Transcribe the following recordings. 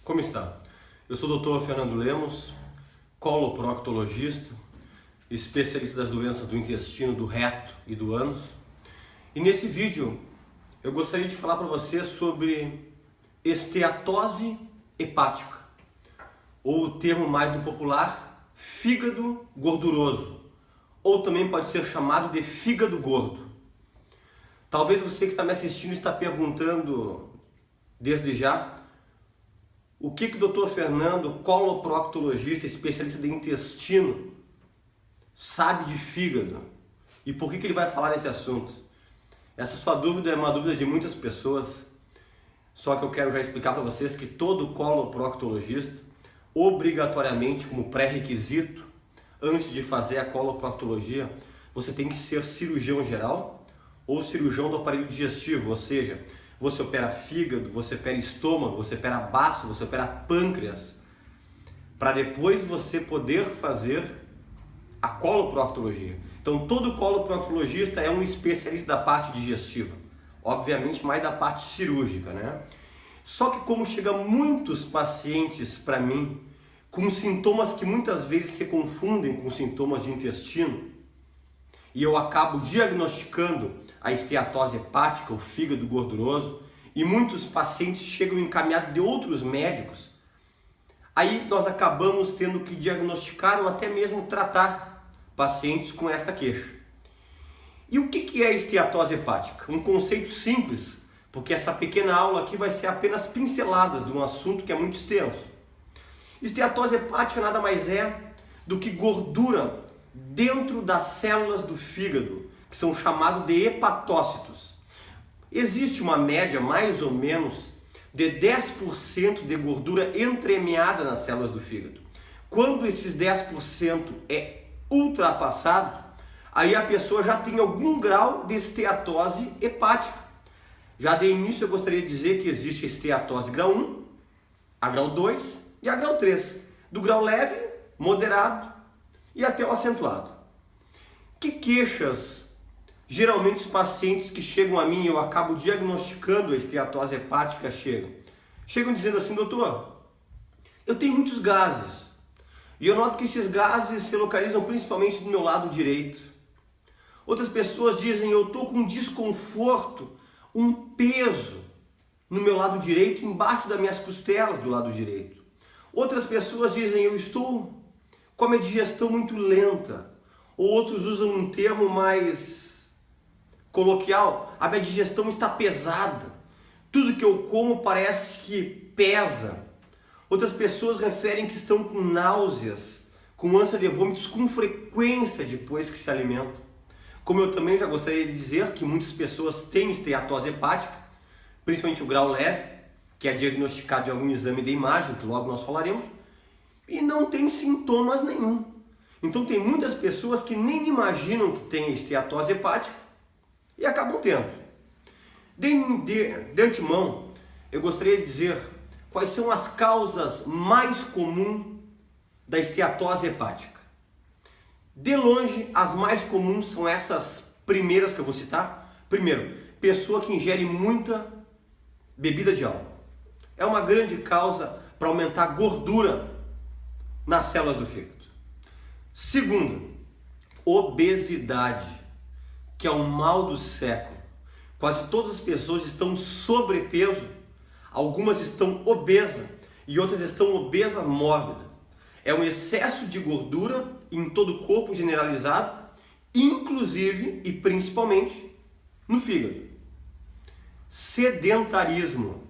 Como está? Eu sou o Dr. Fernando Lemos, coloproctologista, especialista das doenças do intestino, do reto e do ânus. E nesse vídeo eu gostaria de falar para você sobre esteatose hepática, ou o termo mais do popular, fígado gorduroso, ou também pode ser chamado de fígado gordo. Talvez você que está me assistindo está perguntando desde já o que o Dr. Fernando, coloproctologista, especialista de intestino, sabe de fígado e por que ele vai falar nesse assunto. Essa sua dúvida é uma dúvida de muitas pessoas, só que eu quero já explicar para vocês que todo coloproctologista, obrigatoriamente, como pré-requisito, antes de fazer a coloproctologia, você tem que ser cirurgião geral ou cirurgião do aparelho digestivo, ou seja, você opera fígado, você opera estômago, você opera baço, você opera pâncreas, para depois você poder fazer a coloproctologia. Então todo coloproctologista é um especialista da parte digestiva, obviamente mais da parte cirúrgica, né? Só que como chega muitos pacientes para mim com sintomas que muitas vezes se confundem com sintomas de intestino, e eu acabo diagnosticando a esteatose hepática, o fígado gorduroso, e muitos pacientes chegam encaminhados de outros médicos, aí nós acabamos tendo que diagnosticar ou até mesmo tratar pacientes com esta queixa. E o que é a esteatose hepática? Um conceito simples, porque essa pequena aula aqui vai ser apenas pinceladas de um assunto que é muito extenso. Esteatose hepática nada mais é do que gordura dentro das células do fígado, que são chamados de hepatócitos. Existe uma média mais ou menos de 10% de gordura entremeada nas células do fígado. Quando esses 10% é ultrapassado, aí a pessoa já tem algum grau de esteatose hepática. Já de início eu gostaria de dizer que existe a esteatose grau 1, a grau 2 e a grau 3. Do grau leve, moderado e até o acentuado. Que queixas geralmente os pacientes que chegam a mim, eu acabo diagnosticando a esteatose hepática, chegam dizendo assim: doutor, eu tenho muitos gases e eu noto que esses gases se localizam principalmente do meu lado direito. Outras pessoas dizem: eu estou com um desconforto, um peso no meu lado direito, embaixo das minhas costelas do lado direito. Outras pessoas dizem: eu estou com a minha digestão muito lenta. Ou outros usam um termo mais coloquial: a minha digestão está pesada, tudo que eu como parece que pesa. Outras pessoas referem que estão com náuseas, com ânsia de vômitos com frequência depois que se alimentam. Como eu também já gostaria de dizer que muitas pessoas têm esteatose hepática, principalmente o grau leve, que é diagnosticado em algum exame de imagem, que logo nós falaremos, e não tem sintomas nenhum. Então tem muitas pessoas que nem imaginam que tem esteatose hepática e acabam tendo. De antemão, eu gostaria de dizer quais são as causas mais comuns da esteatose hepática. De longe, as mais comuns são essas primeiras que eu vou citar. Primeiro, pessoa que ingere muita bebida de álcool. É uma grande causa para aumentar a gordura nas células do fígado. Segundo, obesidade, que é o mal do século. Quase todas as pessoas estão sobrepeso, algumas estão obesas e outras estão obesa mórbida. É um excesso de gordura em todo o corpo generalizado, inclusive e principalmente no fígado. Sedentarismo.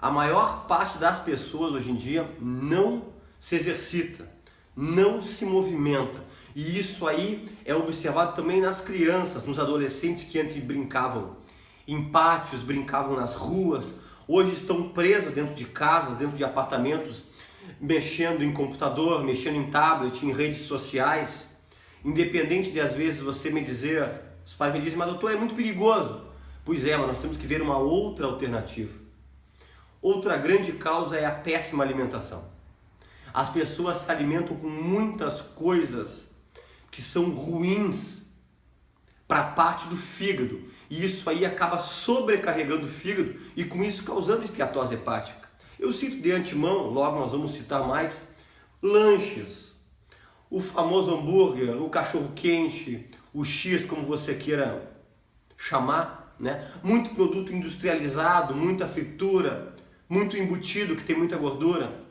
A maior parte das pessoas hoje em dia não se exercita, não se movimenta. E isso aí é observado também nas crianças, nos adolescentes que antes brincavam em pátios, brincavam nas ruas, hoje estão presas dentro de casas, dentro de apartamentos, mexendo em computador, mexendo em tablet, em redes sociais. Independente de às vezes você me dizer, os pais me dizem: mas doutor, é muito perigoso. Pois é, mas nós temos que ver uma outra alternativa. Outra grande causa é a péssima alimentação. As pessoas se alimentam com muitas coisas que são ruins para a parte do fígado. E isso aí acaba sobrecarregando o fígado e com isso causando esteatose hepática. Eu cito de antemão, logo nós vamos citar mais, lanches, o famoso hambúrguer, o cachorro-quente, o X, como você queira chamar, né? Muito produto industrializado, muita fritura, muito embutido que tem muita gordura,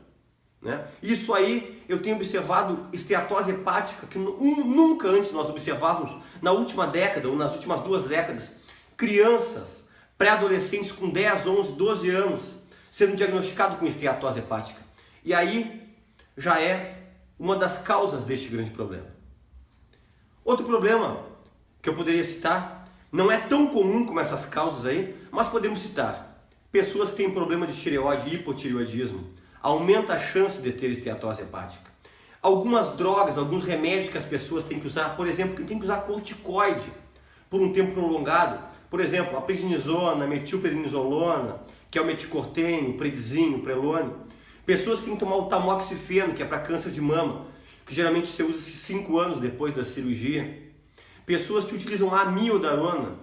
né? Isso aí eu tenho observado esteatose hepática que nunca antes nós observávamos na última década ou nas últimas 2 décadas. Crianças, pré-adolescentes com 10, 11, 12 anos sendo diagnosticados com esteatose hepática. E aí já é uma das causas deste grande problema. Outro problema que eu poderia citar, não é tão comum como essas causas aí, mas podemos citar pessoas que têm problema de tireoide e hipotireoidismo, aumenta a chance de ter esteatose hepática. Algumas drogas, alguns remédios que as pessoas têm que usar, por exemplo, tem que usar corticoide por um tempo prolongado, por exemplo, a prednisona, metilprednisolona, que é o meticorten, o predzinho, o prelone. Pessoas que têm que tomar o tamoxifeno, que é para câncer de mama, que geralmente se usa 5 anos depois da cirurgia. Pessoas que utilizam a amiodarona,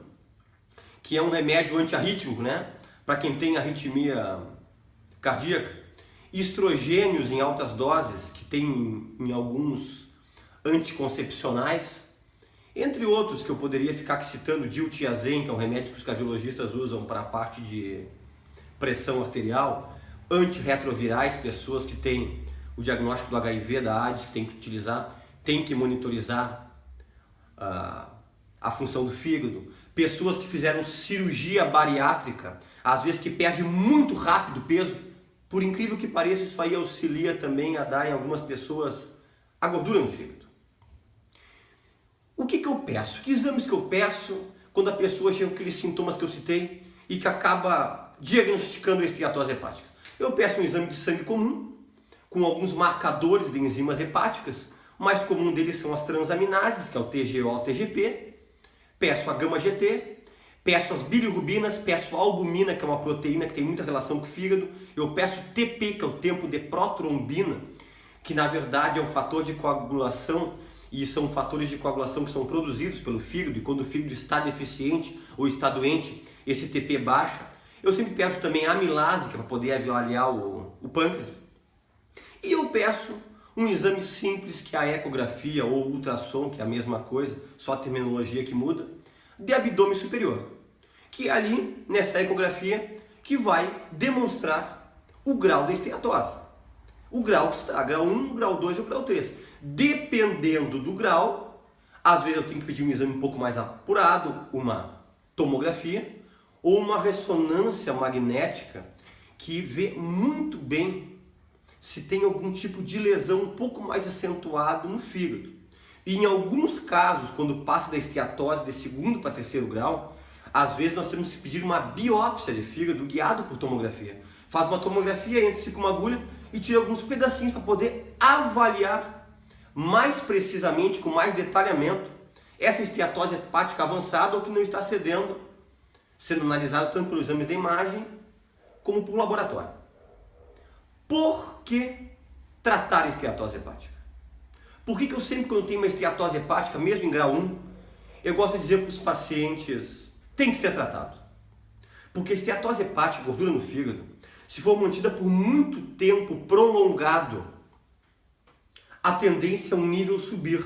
que é um remédio antiarrítmico, né? Para quem tem arritmia cardíaca. Estrogênios em altas doses, que tem em alguns anticoncepcionais. Entre outros que eu poderia ficar aqui citando, diltiazem, que é um remédio que os cardiologistas usam para a parte de pressão arterial. Antirretrovirais, pessoas que têm o diagnóstico do HIV, da AIDS, que tem que utilizar, tem que monitorizar a função do fígado. Pessoas que fizeram cirurgia bariátrica, às vezes que perde muito rápido peso. Por incrível que pareça, isso aí auxilia também a dar em algumas pessoas a gordura no fígado. O que eu peço? Que exames que eu peço quando a pessoa chega com aqueles sintomas que eu citei e que acaba diagnosticando a esteatose hepática? Eu peço um exame de sangue comum, com alguns marcadores de enzimas hepáticas. O mais comum deles são as transaminases, que é o TGO, o TGP. Peço a gama-GT, peço as bilirrubinas, peço a albumina, que é uma proteína que tem muita relação com o fígado. Eu peço TP, que é o tempo de protrombina, que na verdade é um fator de coagulação, e são fatores de coagulação que são produzidos pelo fígado, e quando o fígado está deficiente ou está doente, esse TP baixa. Eu sempre peço também a amilase, que é para poder avaliar o pâncreas. E eu peço um exame simples, que é a ecografia ou ultrassom, que é a mesma coisa, só a terminologia que muda, de abdômen superior, que é ali, nessa ecografia, que vai demonstrar o grau da esteatose. O grau que está, grau 1, grau 2 ou grau 3. Dependendo do grau, às vezes eu tenho que pedir um exame um pouco mais apurado, uma tomografia, ou uma ressonância magnética, que vê muito bem se tem algum tipo de lesão um pouco mais acentuado no fígado. E em alguns casos, quando passa da esteatose de 2º para 3º grau, às vezes nós temos que pedir uma biópsia de fígado guiado por tomografia. Faz uma tomografia, entra-se com uma agulha e tira alguns pedacinhos para poder avaliar mais precisamente, com mais detalhamento, essa esteatose hepática avançada ou que não está cedendo, sendo analisado tanto pelos exames de imagem como por laboratório. Por que tratar a esteatose hepática? Por que eu sempre, quando tenho uma esteatose hepática, mesmo em grau 1, eu gosto de dizer para os pacientes, tem que ser tratado? Porque a esteatose hepática, gordura no fígado, se for mantida por muito tempo prolongado, a tendência é um nível subir.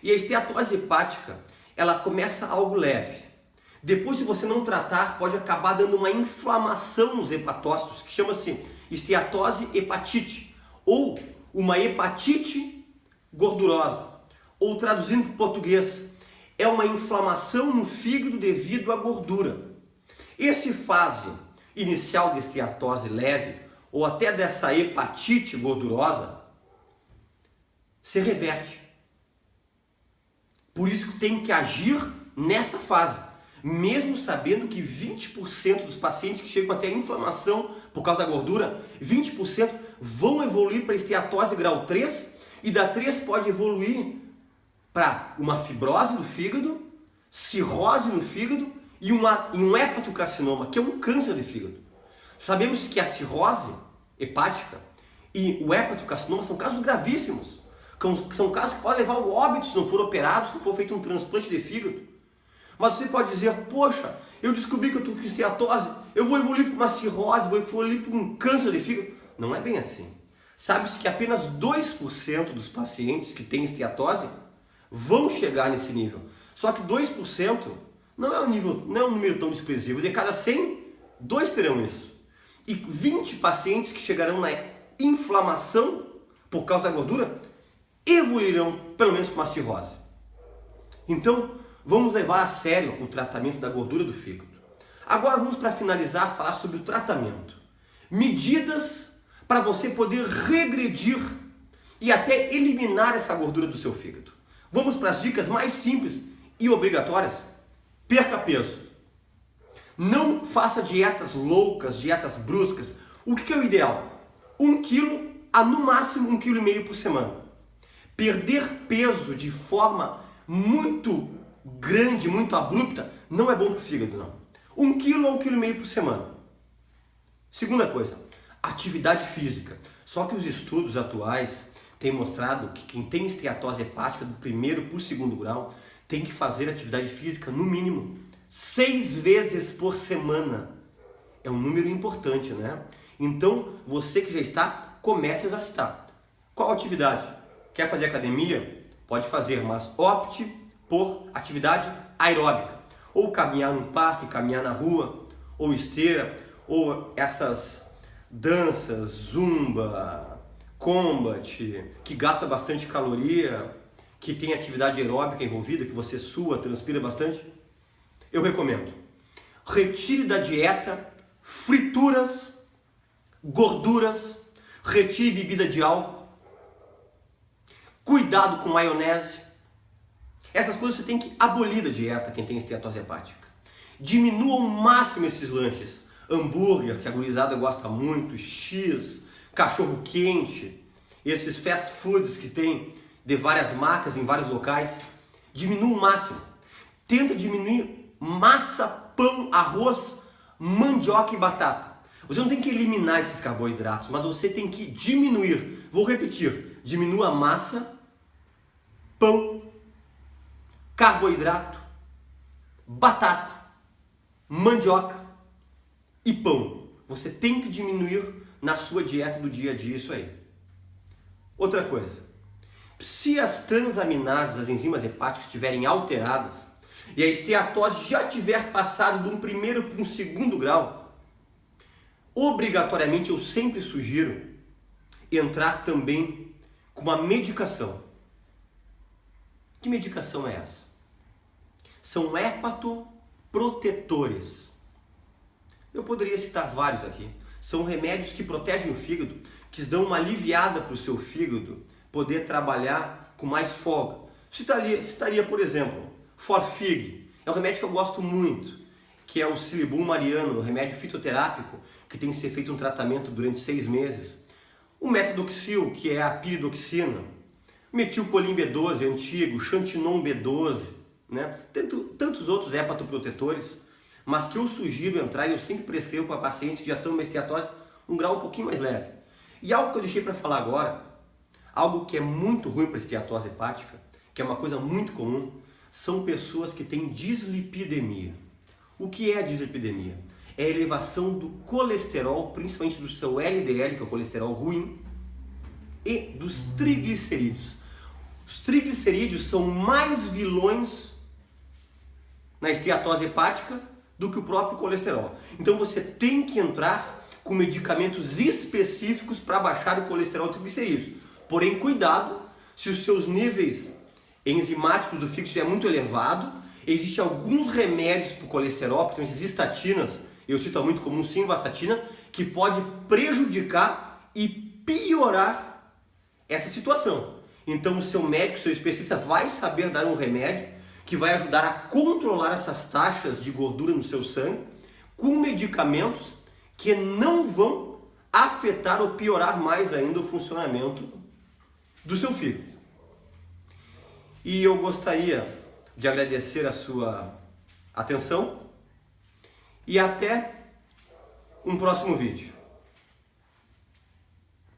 E a esteatose hepática, ela começa algo leve. Depois, se você não tratar, pode acabar dando uma inflamação nos hepatócitos, que chama-se esteatose hepatite, ou uma hepatite gordurosa, ou traduzindo para o português, é uma inflamação no fígado devido à gordura. Esse fase inicial de esteatose leve, ou até dessa hepatite gordurosa, se reverte. Por isso que tem que agir nessa fase, mesmo sabendo que 20% dos pacientes que chegam até a inflamação por causa da gordura, 20% vão evoluir para esteatose grau 3, e da 3 pode evoluir para uma fibrose do fígado, cirrose no fígado e um hepatocarcinoma, que é um câncer de fígado. Sabemos que a cirrose hepática e o hepatocarcinoma são casos gravíssimos, são casos que podem levar ao óbito se não for operado, se não for feito um transplante de fígado. Mas você pode dizer, poxa, eu descobri que eu estou com esteatose, eu vou evoluir para uma cirrose, vou evoluir para um câncer de fígado. Não é bem assim. Sabe-se que apenas 2% dos pacientes que têm esteatose vão chegar nesse nível. Só que 2% não é um número tão desprezível. De cada 100, 2 terão isso. E 20 pacientes que chegarão na inflamação por causa da gordura evoluirão pelo menos para uma cirrose. Então, vamos levar a sério o tratamento da gordura do fígado. Agora vamos, para finalizar, falar sobre o tratamento. Medidas para você poder regredir e até eliminar essa gordura do seu fígado. Vamos para as dicas mais simples e obrigatórias. Perca peso. Não faça dietas loucas, dietas bruscas. O que é o ideal? 1 quilo a no máximo 1,5 kg por semana. Perder peso de forma muito grande, muito abrupta, não é bom para o fígado, não. 1 quilo a 1,5 kg por semana. Segunda coisa, atividade física. Só que os estudos atuais têm mostrado que quem tem esteatose hepática do primeiro para o segundo grau tem que fazer atividade física no mínimo 6 vezes por semana. É um número importante, né? Então, você que já está, comece a exercitar. Qual atividade? Quer fazer academia? Pode fazer, mas opte por atividade aeróbica. Ou caminhar no parque, caminhar na rua, ou esteira, ou essas danças, zumba, combat, que gasta bastante caloria, que tem atividade aeróbica envolvida, que você sua, transpira bastante. Eu recomendo. Retire da dieta frituras, gorduras, retire bebida de álcool, cuidado com maionese. Essas coisas você tem que abolir da dieta, quem tem esteatose hepática. Diminua ao máximo esses lanches. Hambúrguer, que a gurizada gosta muito, X, cachorro quente, esses fast foods que tem de várias marcas em vários locais. Diminua o máximo. Tenta diminuir massa, pão, arroz, mandioca e batata. Você não tem que eliminar esses carboidratos, mas você tem que diminuir. Vou repetir. Diminua a massa, pão, carboidrato, batata, mandioca e pão. Você tem que diminuir na sua dieta do dia a dia isso aí. Outra coisa. Se as transaminases, as enzimas hepáticas estiverem alteradas e a esteatose já tiver passado de um primeiro para um segundo grau, obrigatoriamente eu sempre sugiro entrar também com uma medicação. Que medicação é essa? São hepatoprotetores. Eu poderia citar vários aqui. São remédios que protegem o fígado, que dão uma aliviada para o seu fígado poder trabalhar com mais folga. Citaria, por exemplo, Forfig. É um remédio que eu gosto muito, que é o Silibum mariano, um remédio fitoterápico que tem que ser feito um tratamento durante 6 meses. O Metodoxil, que é a piridoxina. Metilcolim B12, antigo, Xantinon B12, né? Tantos outros hepatoprotetores, mas que eu sugiro entrar e eu sempre prescrevo para pacientes que já estão numa esteatose um grau um pouquinho mais leve. E algo que eu deixei para falar agora, algo que é muito ruim para a esteatose hepática, que é uma coisa muito comum, são pessoas que têm dislipidemia. O que é a dislipidemia? É a elevação do colesterol, principalmente do seu LDL, que é o colesterol ruim, e dos triglicerídeos. Os triglicerídeos são mais vilões na esteatose hepática do que o próprio colesterol. Então você tem que entrar com medicamentos específicos para baixar o colesterol e triglicerídeos. Porém, cuidado, se os seus níveis enzimáticos do fígado estiver muito elevado, existem alguns remédios para o colesterol, principalmente as estatinas, eu cito a muito comum simvastatina, que pode prejudicar e piorar essa situação. Então o seu médico, seu especialista vai saber dar um remédio que vai ajudar a controlar essas taxas de gordura no seu sangue com medicamentos que não vão afetar ou piorar mais ainda o funcionamento do seu fígado. E eu gostaria de agradecer a sua atenção e até um próximo vídeo.